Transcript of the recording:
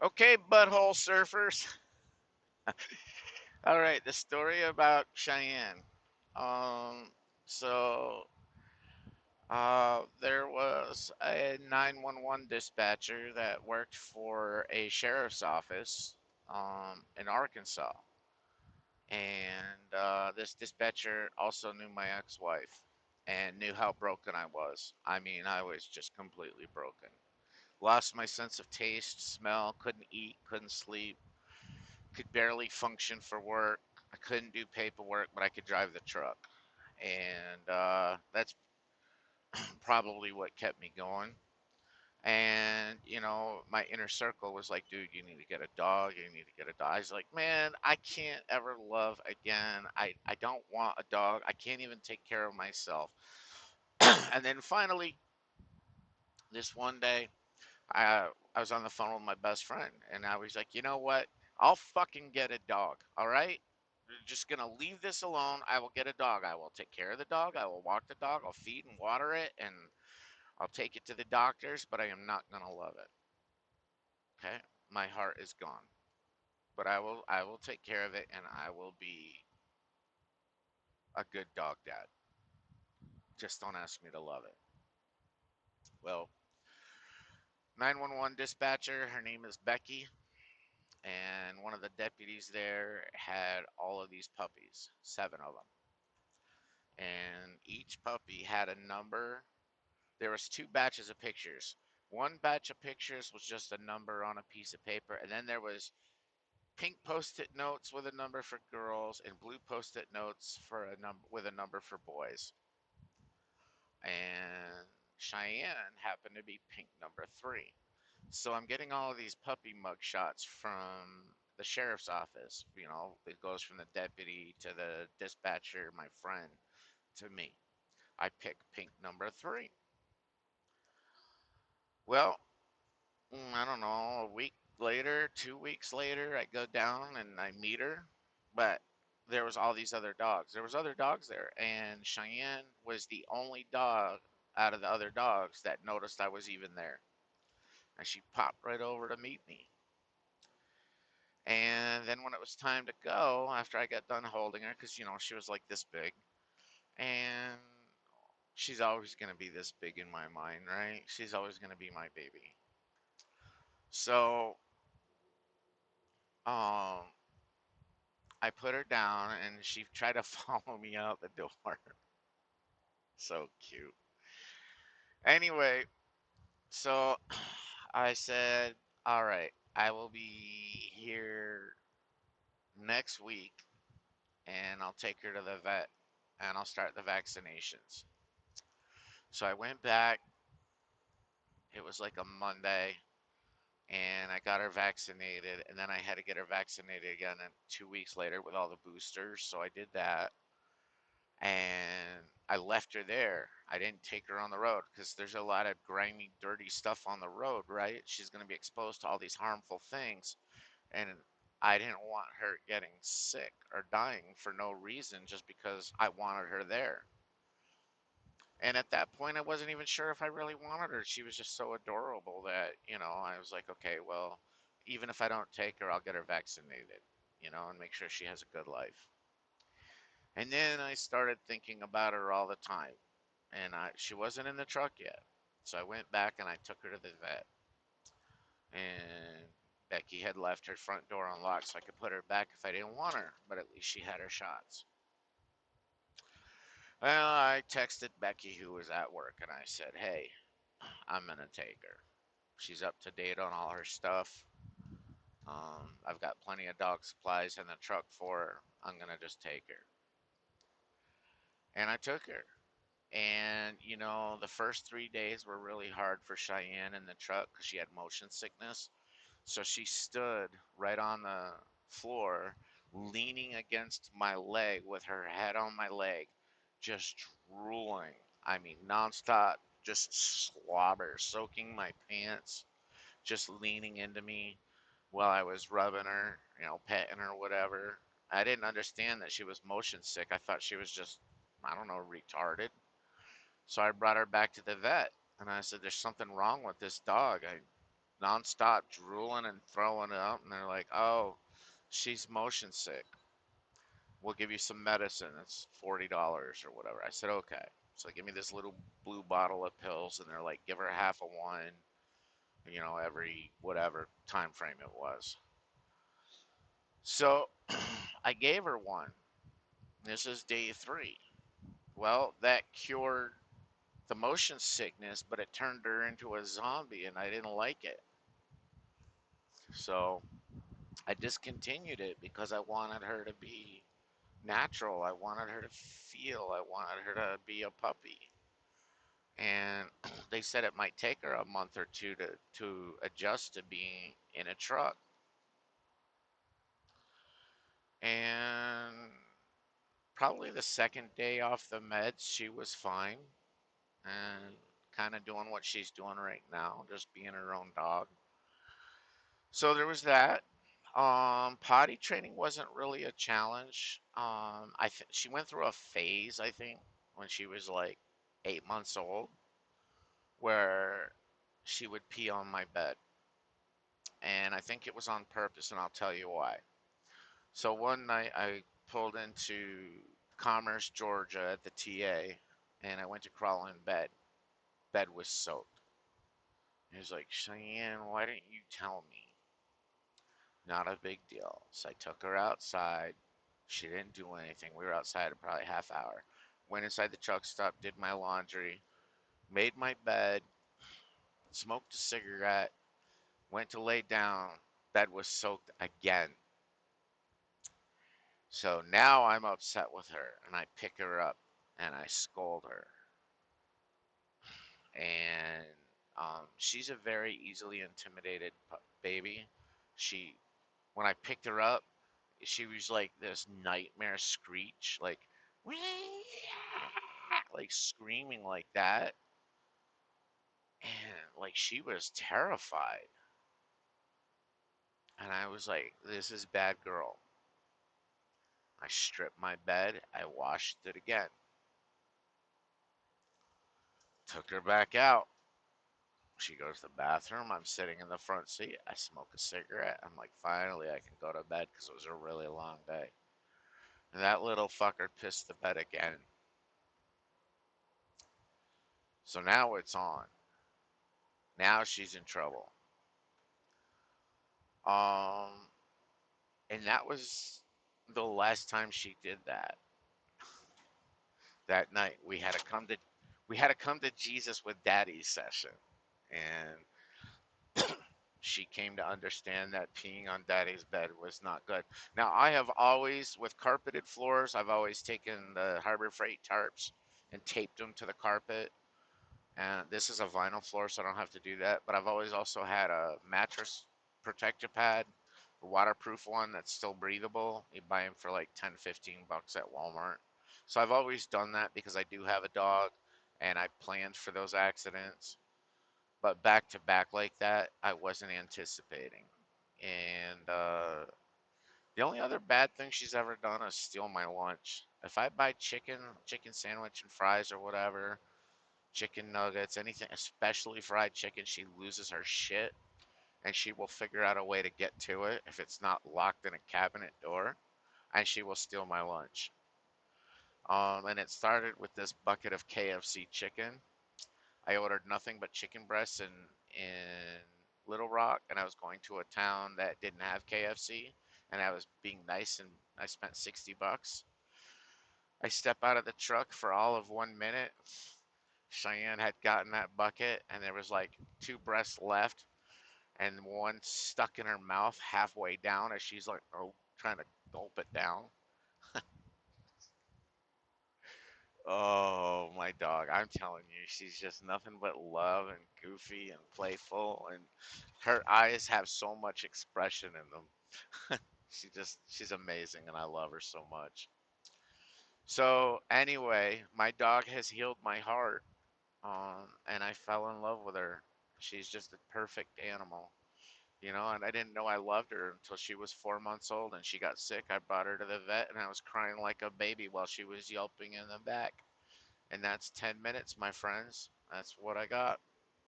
Okay, butthole surfers. All right, the story about Cheyenne. Um, so there was a 911 dispatcher that worked for a sheriff's office in Arkansas, and this dispatcher also knew my ex-wife and knew how broken I was. I mean, I was just completely broken. Lost my sense of taste, smell, couldn't eat, couldn't sleep, could barely function for work. I couldn't do paperwork, but I could drive the truck. And that's probably what kept me going. And, my inner circle was like, dude, you need to get a dog. You need to get a dog. I was like, man, I can't ever love again. I don't want a dog. I can't even take care of myself. And then finally, this one day, I was on the phone with my best friend, and I was like, you know what? I'll fucking get a dog. All right. You're just gonna leave this alone. I will get a dog. I will take care of the dog. I will walk the dog. I'll feed and water it, and I'll take it to the doctors. But I am not gonna love it. Okay. My heart is gone. But I will take care of it, and I will be a good dog dad. Just don't ask me to love it. Well, 911 dispatcher. Her name is Becky. And one of the deputies there had all of these puppies, 7 of them, and each puppy had a number. There was two batches of pictures. One batch of pictures was just a number on a piece of paper, and then there was pink post-it notes with a number for girls and blue post-it notes for a number with a number for boys. And Cheyenne happened to be pink number 3. So I'm getting all of these puppy mug shots from the sheriff's office. It goes from the deputy to the dispatcher, my friend, to me. I pick pink number 3. Well, I don't know, a week later, 2 weeks later, I go down and I meet her, but there was all these other dogs. There was other dogs there, and Cheyenne was the only dog out of the other dogs that noticed I was even there. And she popped right over to meet me. And then when it was time to go, after I got done holding her, because, she was like this big, and she's always going to be this big in my mind, right? She's always going to be my baby. So, um, I put her down, and she tried to follow me out the door. So cute. Anyway, so I said, all right, I will be here next week, and I'll take her to the vet, and I'll start the vaccinations. So I went back. It was like a Monday, and I got her vaccinated, and then I had to get her vaccinated again 2 weeks later with all the boosters. So I did that, and I left her there. I didn't take her on the road because there's a lot of grimy, dirty stuff on the road, right? She's going to be exposed to all these harmful things, and I didn't want her getting sick or dying for no reason just because I wanted her there. And at that point, I wasn't even sure if I really wanted her. She was just so adorable that, I was like, okay, well, even if I don't take her, I'll get her vaccinated, and make sure she has a good life. And then I started thinking about her all the time. And she wasn't in the truck yet. So I went back and I took her to the vet. And Becky had left her front door unlocked so I could put her back if I didn't want her, but at least she had her shots. Well, I texted Becky, who was at work, and I said, hey, I'm going to take her. She's up to date on all her stuff. I've got plenty of dog supplies in the truck for her. I'm going to just take her. And I took her. And, the first 3 days were really hard for Cheyenne in the truck because she had motion sickness. So she stood right on the floor, leaning against my leg with her head on my leg, just drooling. I mean, nonstop, just slobber, soaking my pants, just leaning into me while I was rubbing her, petting her, whatever. I didn't understand that she was motion sick. I thought she was just, I don't know, retarded. So I brought her back to the vet, and I said, there's something wrong with this dog. nonstop drooling and throwing up, and they're like, "Oh, she's motion sick. We'll give you some medicine. It's $40 or whatever." I said, "Okay." So they give me this little blue bottle of pills, and they're like, "Give her half of one, every whatever time frame it was." So I gave her one. This is day 3. Well, that cured the motion sickness, but it turned her into a zombie, and I didn't like it. So I discontinued it because I wanted her to be natural. I wanted her to feel. I wanted her to be a puppy. And they said it might take her a month or two to adjust to being in a truck. And probably the second day off the meds, she was fine and kind of doing what she's doing right now, just being her own dog. So there was that. Potty training wasn't really a challenge. She went through a phase, I think, when she was like 8 months old, where she would pee on my bed, and I think it was on purpose, and I'll tell you why. So one night I pulled into Commerce, Georgia, at the TA, and I went to crawl in bed. Bed was soaked. He was like, "Cheyenne, why didn't you tell me?" Not a big deal. So I took her outside. She didn't do anything. We were outside for probably a half hour. Went inside the truck stop, did my laundry, made my bed, smoked a cigarette, went to lay down. Bed was soaked again. So now I'm upset with her, and I pick her up and I scold her. And she's a very easily intimidated baby. She, when I picked her up, she was like this nightmare screech, like like screaming like that, and like she was terrified. And I was like, "This is bad girl." I stripped my bed, I washed it again, took her back out. She goes to the bathroom. I'm sitting in the front seat. I smoke a cigarette. I'm like, finally, I can go to bed because it was a really long day. And that little fucker pissed the bed again. So now it's on. Now she's in trouble. Um, and that was the last time she did that. That night we had to come to Jesus with Daddy session, and she came to understand that peeing on Daddy's bed was not good. Now I have always, with carpeted floors, I've always taken the Harbor Freight tarps and taped them to the carpet. And this is a vinyl floor, so I don't have to do that. But I've always also had a mattress protector pad, a waterproof one that's still breathable. You buy them for like 10, $15 at Walmart. So I've always done that because I do have a dog and I planned for those accidents. But back to back like that, I wasn't anticipating. And the only other bad thing she's ever done is steal my lunch. If I buy chicken sandwich and fries or whatever, chicken nuggets, anything, especially fried chicken, she loses her shit and she will figure out a way to get to it if it's not locked in a cabinet door, and she will steal my lunch. And it started with this bucket of KFC chicken. I ordered nothing but chicken breasts in Little Rock, and I was going to a town that didn't have KFC, and I was being nice, and I spent $60. I step out of the truck for all of 1 minute. Cheyenne had gotten that bucket, and there was like two breasts left, and one stuck in her mouth halfway down as she's like, oh, trying to gulp it down. Oh, my dog. I'm telling you, she's just nothing but love and goofy and playful, and her eyes have so much expression in them. She's amazing, and I love her so much. So, anyway, my dog has healed my heart, and I fell in love with her. She's just a perfect animal. And I didn't know I loved her until she was 4 months old and she got sick. I brought her to the vet and I was crying like a baby while she was yelping in the back. And that's 10 minutes, my friends. That's what I got.